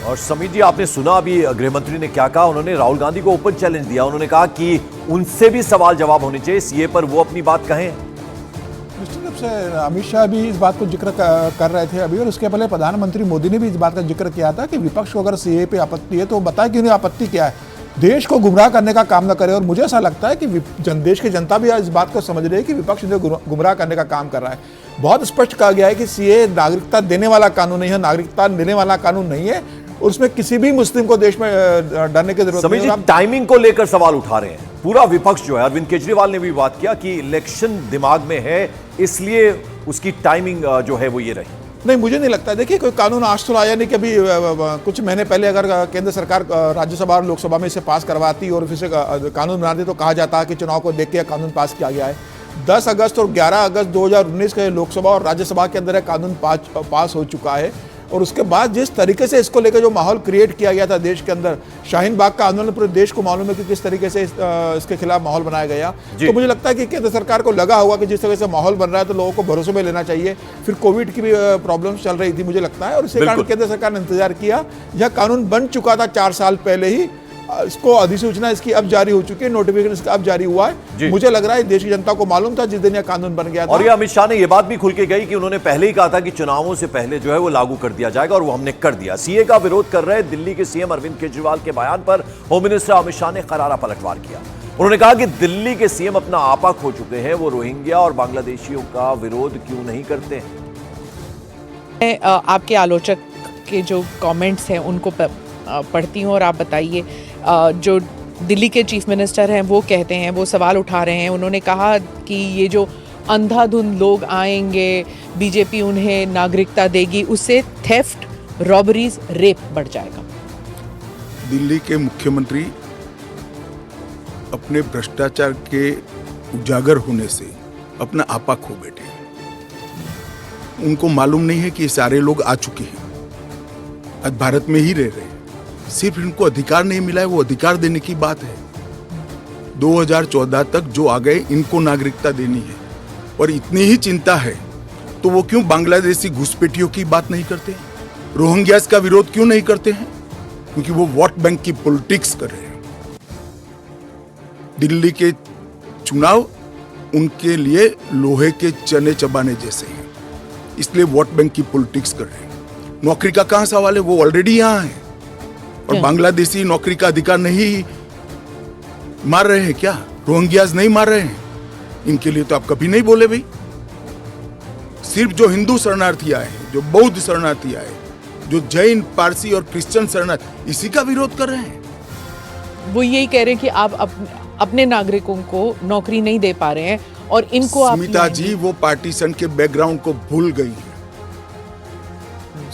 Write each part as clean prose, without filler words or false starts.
और समीर जी, आपने सुना अभी गृह मंत्री ने क्या कहा। उन्होंने राहुल गांधी को ओपन चैलेंज दिया। उन्होंने कहा कि उनसे भी सवाल जवाब होने चाहिए, सीए पर वो अपनी बात कहें। निश्चित रूप से अमित शाह भी इस बात को जिक्र कर रहे थे अभी, और उसके पहले प्रधानमंत्री मोदी ने भी इस बात का जिक्र किया था कि विपक्ष को अगर सीए पे आपत्ति है तो बताए कि उन्हें आपत्ति क्या है, देश को गुमराह करने का काम न करे। और मुझे ऐसा लगता है कि देश की जनता भी इस बात को समझ रही है कि विपक्ष इन्हें गुमराह करने का काम कर रहा है। बहुत स्पष्ट कहा गया है कि सीए नागरिकता देने वाला कानून नहीं है, नागरिकता देने वाला कानून नहीं है, और उसमें किसी भी मुस्लिम को देश में डरने की जरूरत नहीं है। टाइमिंग को लेकर सवाल उठा रहे हैं पूरा विपक्ष जो है। अरविंद केजरीवाल ने भी बात किया कि इलेक्शन दिमाग में है, इसलिए उसकी टाइमिंग जो है वो ये रही। नहीं, मुझे नहीं लगता। देखिए, कोई कानून आज तो आया नहीं कि अभी कुछ महीने पहले अगर केंद्र सरकार राज्यसभा और लोकसभा में इसे पास करवाती और फिर से कानून बनाती तो कहा जाता है कि चुनाव को देख के कानून पास किया गया है। 10 अगस्त और 11 अगस्त 2019 के लोकसभा और राज्यसभा के अंदर कानून पास हो चुका है। और उसके बाद जिस तरीके से इसको लेकर जो माहौल क्रिएट किया गया था देश के अंदर, शाहीन बाग का आंदोलन पूरे देश को मालूम है कि किस तरीके से इसके खिलाफ माहौल बनाया गया। तो मुझे लगता है कि केंद्र सरकार को लगा होगा कि जिस तरह से माहौल बन रहा है तो लोगों को भरोसे में लेना चाहिए। फिर कोविड की भी प्रॉब्लम्स चल रही थी मुझे लगता है, और इसी कारण केंद्र सरकार ने इंतजार किया। यह कानून बन चुका था 4 साल पहले ही, इसको अधिसूचना इसकी अब जारी हो चुकी है, नोटिफिकेशन इसका अब जारी हुआ है। मुझे लग रहा है देश की जनता को मालूम था जिस दिन यह कानून बन गया था। और ये अमित शाह ने यह बात भी खुल के गई कि उन्होंने पहले ही कहा था कि चुनावों से पहले जो है वो लागू कर दिया जाएगा, और वो हमने कर दिया। सीए का विरोध कर रहे दिल्ली के सीएम अरविंद केजरीवाल के बयान पर होम मिनिस्टर अमित शाह ने करारा पलटवार किया। उन्होंने कहा कि दिल्ली के सीएम अपना आपा खो चुके हैं, वो रोहिंग्या और बांग्लादेशियों का विरोध क्यों नहीं करते हैं। आपके आलोचक के जो कमेंट्स हैं उनको पढ़ती हूँ, और आप बताइए। जो दिल्ली के चीफ मिनिस्टर हैं वो कहते हैं, वो सवाल उठा रहे हैं। उन्होंने कहा कि ये जो अंधाधुंध लोग आएंगे, बीजेपी उन्हें नागरिकता देगी, उससे थेफ्ट, रॉबरीज, रेप बढ़ जाएगा। दिल्ली के मुख्यमंत्री अपने भ्रष्टाचार के उजागर होने से अपना आपा खो बैठे। उनको मालूम नहीं है कि ये सारे लोग आ चुके हैं, आज भारत में ही रह रहे हैं, सिर्फ इनको अधिकार नहीं मिला है, वो अधिकार देने की बात है। 2014 तक जो आ गए इनको नागरिकता देनी है, और इतनी ही चिंता है तो वो क्यों बांग्लादेशी घुसपैठियों की बात नहीं करते, रोहिंग्यास का विरोध क्यों नहीं करते हैं? क्योंकि वो वोट बैंक की पॉलिटिक्स कर रहे हैं। दिल्ली के चुनाव उनके लिए लोहे के चने चबाने जैसे हैं, इसलिए वोट बैंक की पॉलिटिक्स कर रहे हैं। नौकरी का कहां सवाल है, वो ऑलरेडी यहां है, और बांग्लादेशी नौकरी का अधिकार नहीं मार रहे हैं क्या? रोहिंग्यास नहीं मार रहे हैं? इनके लिए तो आप कभी नहीं बोले भाई। सिर्फ जो हिंदू शरणार्थी आए हैं, जो बौद्ध शरणार्थी आए, जो जैन, पारसी और क्रिश्चियन शरणार्थी, इसी का विरोध कर रहे हैं। वो यही कह रहे हैं कि आप अपने नागरिकों को नौकरी नहीं दे पा रहे हैं, और इनको आप स्मिता जी वो पार्टीशन के बैकग्राउंड को भूल गई है।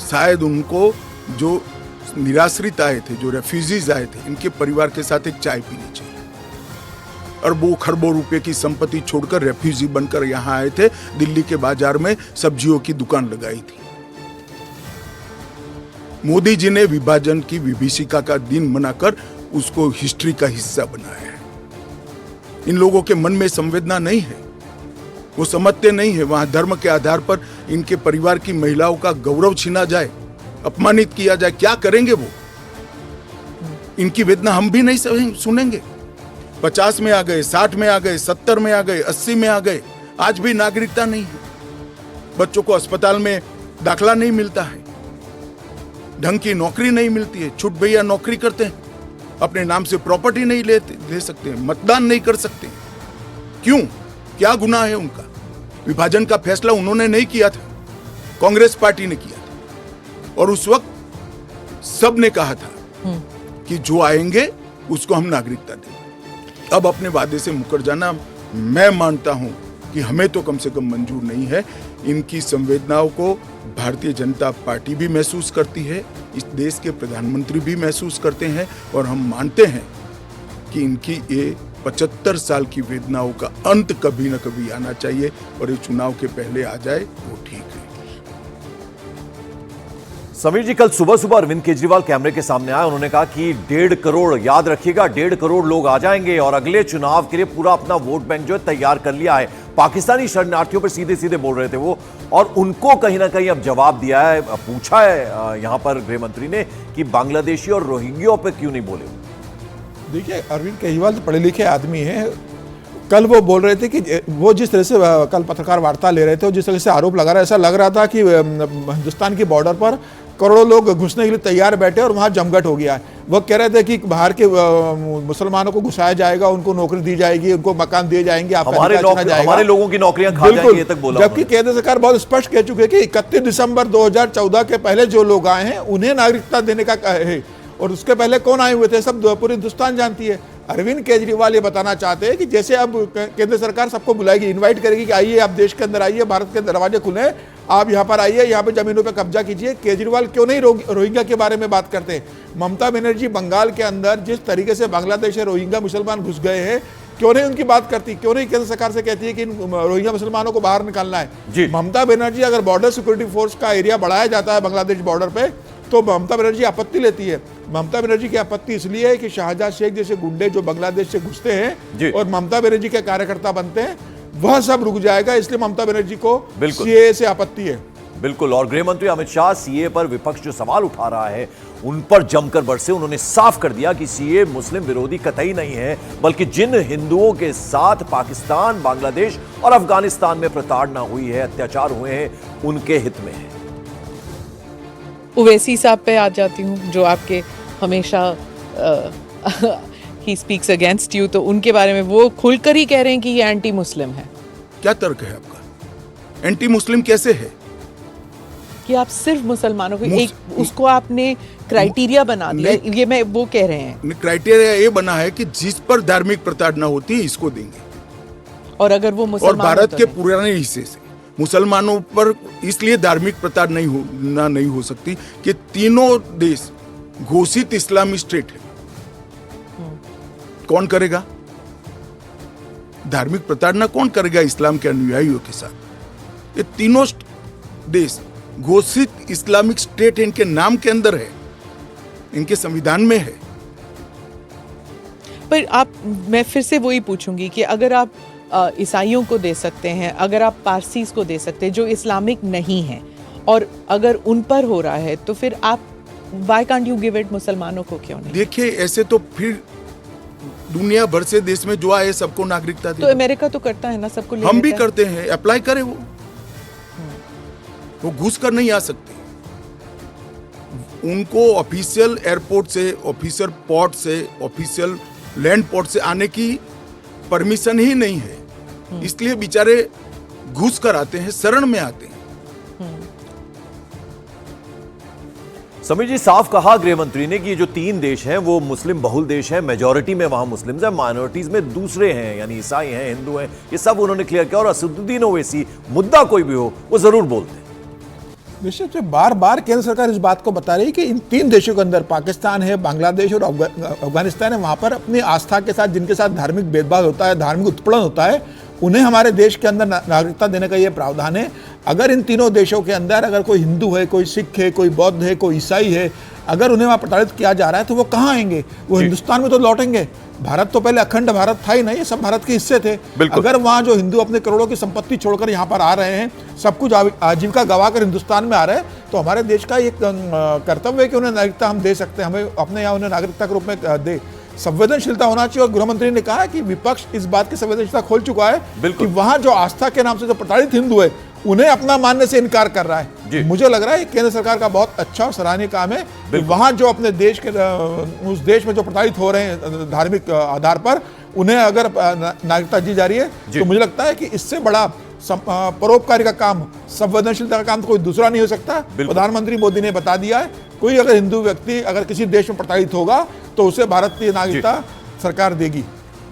शायद उनको जो निराश्रित आए थे, जो रेफ्यूजीज आए थे, इनके परिवार के साथ एक चाय पीनी चाहिए। अरबों खरबों रुपए की संपत्ति छोड़कर रेफ्यूजी बनकर यहां आए थे, दिल्ली के बाजार में सब्जियों की दुकान लगाई थी। मोदी जी ने विभाजन की विभीषिका का दिन मनाकर उसको हिस्ट्री का हिस्सा बनाया है। इन लोगों के मन में संवेदना नहीं है, वो समझते नहीं है वहां धर्म के आधार पर इनके परिवार की महिलाओं का गौरव छीना जाए, अपमानित किया जाए, क्या करेंगे वो? इनकी वेदना हम भी नहीं सुनेंगे। 50 में आ गए, 60 में आ गए, 70 में आ गए, 80 में आ गए, आज भी नागरिकता नहीं है। बच्चों को अस्पताल में दाखला नहीं मिलता है, ढंग की नौकरी नहीं मिलती है, छुट भैया नौकरी करते हैं, अपने नाम से प्रॉपर्टी नहीं ले सकते, मतदान नहीं कर सकते। क्यों? क्या गुनाह है उनका? विभाजन का फैसला उन्होंने नहीं किया था, कांग्रेस पार्टी ने किया था, और उस वक्त सब ने कहा था कि जो आएंगे उसको हम नागरिकता देंगे। अब अपने वादे से मुकर जाना, मैं मानता हूं कि हमें तो कम से कम मंजूर नहीं है। इनकी संवेदनाओं को भारतीय जनता पार्टी भी महसूस करती है, इस देश के प्रधानमंत्री भी महसूस करते हैं, और हम मानते हैं कि इनकी ये 75 साल की वेदनाओं का अंत कभी न कभी आना चाहिए, और ये चुनाव के पहले आ जाए वो ठीक है। समीर जी, कल सुबह सुबह अरविंद केजरीवाल कैमरे के सामने आए। उन्होंने कहा कि 1.5 करोड़, याद रखिएगा 1.5 करोड़ लोग आ जाएंगे, और अगले चुनाव के लिए पूरा अपना वोट बैंक जो है तैयार कर लिया है। पाकिस्तानी शरणार्थियों पर सीधे सीधे बोल रहे थे वो, और उनको कहीं ना कहीं अब जवाब दिया है, पूछा है यहां पर गृह मंत्री ने कि बांग्लादेशी और रोहिंग्यों पर क्यों नहीं बोले। देखिए, अरविंद केजरीवाल तो पढ़े लिखे आदमी हैं। कल वो बोल रहे थे कि वो जिस तरह से कल पत्रकार वार्ता ले रहे थे, जिस तरह से आरोप लगा रहा है, ऐसा लग रहा था कि हिंदुस्तान की बॉर्डर पर करोड़ों लोग घुसने के लिए तैयार बैठे और वहां जमघट हो गया है। वो कह रहे थे कि बाहर के मुसलमानों को घुसाया जाएगा, उनको नौकरी दी जाएगी, उनको मकान दिए जाएंगे, हमारे लोगों की नौकरियां खा जाएंगी, ये तक बोला। जबकि केंद्र सरकार बहुत स्पष्ट कह चुकी है कि 31 दिसंबर 2014 के पहले जो लोग आए हैं उन्हें नागरिकता देने का है, और उसके पहले कौन आए हुए थे सब पूरी हिंदुस्तान जानती है। अरविंद केजरीवाल ये बताना चाहते हैं कि जैसे अब केंद्र सरकार सबको बुलाएगी, इनवाइट करेगी कि आइए आप देश के अंदर आइए, भारत के दरवाजे खुले, आप यहाँ पर आइए, यहाँ पे जमीनों पे कब्जा कीजिए। केजरीवाल क्यों नहीं रोहिंग्या के बारे में बात करते हैं? ममता बनर्जी बंगाल के अंदर जिस तरीके से बांग्लादेश से रोहिंग्या मुसलमान घुस गए हैं, क्यों नहीं उनकी बात करती? क्यों नहीं केंद्र सरकार से कहती है कि इन रोहिंग्या मुसलमानों को बाहर निकालना है? ममता बनर्जी, अगर बॉर्डर सिक्योरिटी फोर्स का एरिया बढ़ाया जाता है बांग्लादेश बॉर्डर पे, तो ममता बनर्जी आपत्ति लेती है। ममता बनर्जी की आपत्ति इसलिए है कि शाहजहां शेख जैसे गुंडे जो बांग्लादेश से घुसते हैं और ममता बनर्जी के कार्यकर्ता बनते हैं, वह सब रुक जाएगा, इसलिए ममता बनर्जी को सीएए से आपत्ति है। बिल्कुल। और गृह मंत्री अमित शाह सीए पर विपक्ष जो सवाल उठा रहा है उन पर जमकर बरसे। उन्होंने साफ कर दिया कि सीए मुस्लिम विरोधी कतई नहीं है, बल्कि जिन हिंदुओं के साथ पाकिस्तान, बांग्लादेश और अफगानिस्तान में प्रताड़ना हुई है, अत्याचार हुए हैं, उनके हित में है। ओवैसी साहब पे आ जाती हूँ, जो आपके हमेशा ही स्पीक्स अगेंस्ट यू, तो उनके बारे में वो खुलकर ही कह रहे हैं कि ये एंटी मुस्लिम है। क्या तर्क है आपका? एंटी मुस्लिम कैसे है? कि आप सिर्फ मुसलमानों को एक उसको आपने क्राइटेरिया बना दिया, ये मैं वो कह रहे हैं। क्राइटेरिया ये बना है कि जिस पर धार्मिक प्रताड़ना होती है इसको देंगे, और अगर वो मुसलमान, और भारत के पुराने हिस्से से मुसलमानों पर इसलिए धार्मिक प्रताड़ना नहीं हो सकती कि तीनों देश घोषित इस्लामी स्टेट है। कौन करेगा धार्मिक प्रताड़ना? कौन करेगा इस्लाम के अनुयायियों के साथ? ये तीनों देश घोषित इस्लामिक स्टेट है, इनके नाम के अंदर है, इनके संविधान में है। पर मैं फिर से वही पूछूंगी कि अगर आप ईसाइयों को दे सकते हैं, अगर आप पारसीज को दे सकते हैं जो इस्लामिक नहीं है, और अगर उन पर हो रहा है, तो फिर आप why can't you give it मुसलमानों को क्यों नहीं? देखिए, ऐसे तो फिर दुनिया भर से देश में जो आए सबको नागरिकता दे। तो अमेरिका तो करता है ना, सबको ले हम भी लेता है। करते हैं, अप्लाई करे वो घुस कर नहीं आ सकते। उनको ऑफिशियल एयरपोर्ट से, ऑफिशियल पोर्ट से, ऑफिशियल लैंड पोर्ट से आने की परमिशन ही नहीं है, इसलिए बेचारे घुस कर आते हैं, शरण में आते हैं। समीर जी, साफ कहा गृह मंत्री ने कि ये जो 3 देश हैं वो मुस्लिम बहुल देश हैं, मेजॉरिटी में वहां मुस्लिम्स हैं, माइनॉरिटीज में दूसरे हैं, यानी ईसाई हैं, हिंदू हैं, ये सब उन्होंने क्लियर किया। और असदुद्दीन ओवैसी मुद्दा कोई भी हो वो जरूर बोलते हैं। निश्चित से बार बार केंद्र सरकार इस बात को बता रही है कि इन 3 देशों के अंदर, पाकिस्तान है, बांग्लादेश और अफगानिस्तान है, वहां पर अपनी आस्था के साथ जिनके साथ धार्मिक भेदभाव होता है, धार्मिक उत्पीड़न होता है, उन्हें हमारे देश के अंदर नागरिकता देने का ये प्रावधान है। अगर इन तीनों देशों के अंदर अगर कोई हिंदू है, कोई सिख है, कोई बौद्ध है, कोई ईसाई है, अगर उन्हें वहाँ प्रताड़ित किया जा रहा है तो वो कहाँ आएंगे? वो हिंदुस्तान में तो लौटेंगे। भारत तो पहले अखंड भारत था ही नहीं, ये सब भारत के हिस्से थे। अगर वहाँ जो हिंदू अपने करोड़ों की संपत्ति छोड़कर यहाँ पर आ रहे हैं, सब कुछ आजीविका गंवाकर हिंदुस्तान में आ रहे हैं, तो हमारे देश का एक कर्तव्य है कि उन्हें नागरिकता हम दे सकते हैं, हमें अपने यहाँ उन्हें नागरिकता के रूप में दे। संवेदनशीलता होना चाहिए। और गृह मंत्री ने कहा कि विपक्ष इस बात की संवेदनशीलता खोल चुका है कि वहां जो आस्था के नाम से जो प्रताड़ित हिंदू है उन्हें अपना मानने से इनकार कर रहा है। मुझे लग रहा है केंद्र सरकार का बहुत अच्छा और सराहनीय काम है कि वहां जो अपने देश के उस देश में जो प्रताड़ित हो रहे हैं धार्मिक आधार पर, उन्हें अगर नागरिकता दी जा रही है, तो मुझे लगता है कि इससे बड़ा परोपकारी का काम, संवेदनशीलता का काम तो कोई दूसरा नहीं हो सकता। प्रधानमंत्री मोदी ने बता दिया है, कोई अगर हिंदू व्यक्ति अगर किसी देश में प्रताड़ित होगा तो उसे भारत की नागरिकता सरकार देगी।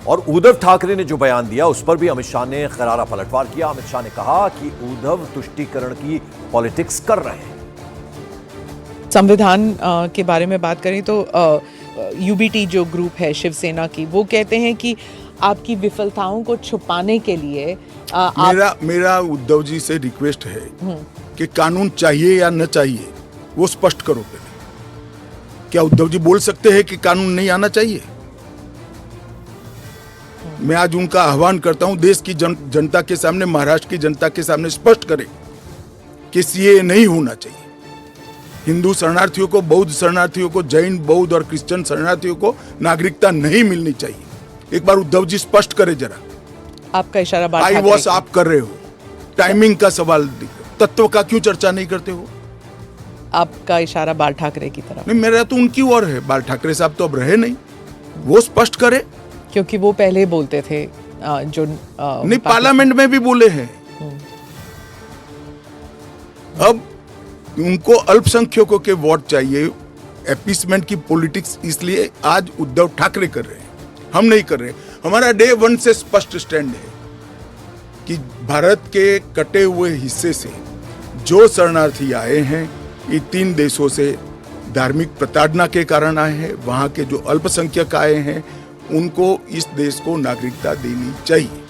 और उद्धव ठाकरे ने जो बयान दिया उस पर भी अमित शाह ने करारा पलटवार किया। अमित शाह ने कहा कि उद्धव तुष्टीकरण की पॉलिटिक्स कर रहे हैं। संविधान के बारे में बात करें तो यूबीटी जो ग्रुप है शिवसेना की, वो कहते हैं कि आपकी विफलताओं को छुपाने के लिए मेरा उद्धव जी से रिक्वेस्ट है कि कानून चाहिए या न चाहिए वो स्पष्ट करो पहले। क्या उद्धव जी बोल सकते हैं कि कानून नहीं आना चाहिए? मैं आज उनका आह्वान करता हूं, देश की जनता के सामने, महाराष्ट्र की जनता के सामने स्पष्ट करें कि सीएए नहीं होना चाहिए। हिंदू शरणार्थियों को, बौद्ध शरणार्थियों को, जैन, बौद्ध और क्रिश्चियन शरणार्थियों को नागरिकता नहीं मिलनी चाहिए। एक बार उद्धव जी स्पष्ट करें जरा। आपका इशारा बाल आई ठाकरे वॉश की। आप कर रहे हो, टाइमिंग का सवाल, तत्व का क्यों चर्चा नहीं करते हो? आपका इशारा बाल ठाकरे की तरफ, नहीं, मेरा तो उनकी ओर है। बाल ठाकरे साहब तो अब रहे नहीं, वो स्पष्ट करे। क्योंकि वो पहले बोलते थे जो नहीं, पार्लियामेंट में भी बोले हैं। अब उनको अल्पसंख्यकों के वोट चाहिए। एपीसमेंट की पॉलिटिक्स इसलिए आज उद्धव ठाकरे कर रहे हैं, हम नहीं कर रहे। हमारा डे वन से स्पष्ट स्टैंड है कि भारत के कटे हुए हिस्से से जो शरणार्थी आए हैं, ये 3 देशों से धार्मिक प्रताड़ना के कारण आए हैं। वहां के जो अल्पसंख्यक आए हैं, उनको इस देश को नागरिकता देनी चाहिए।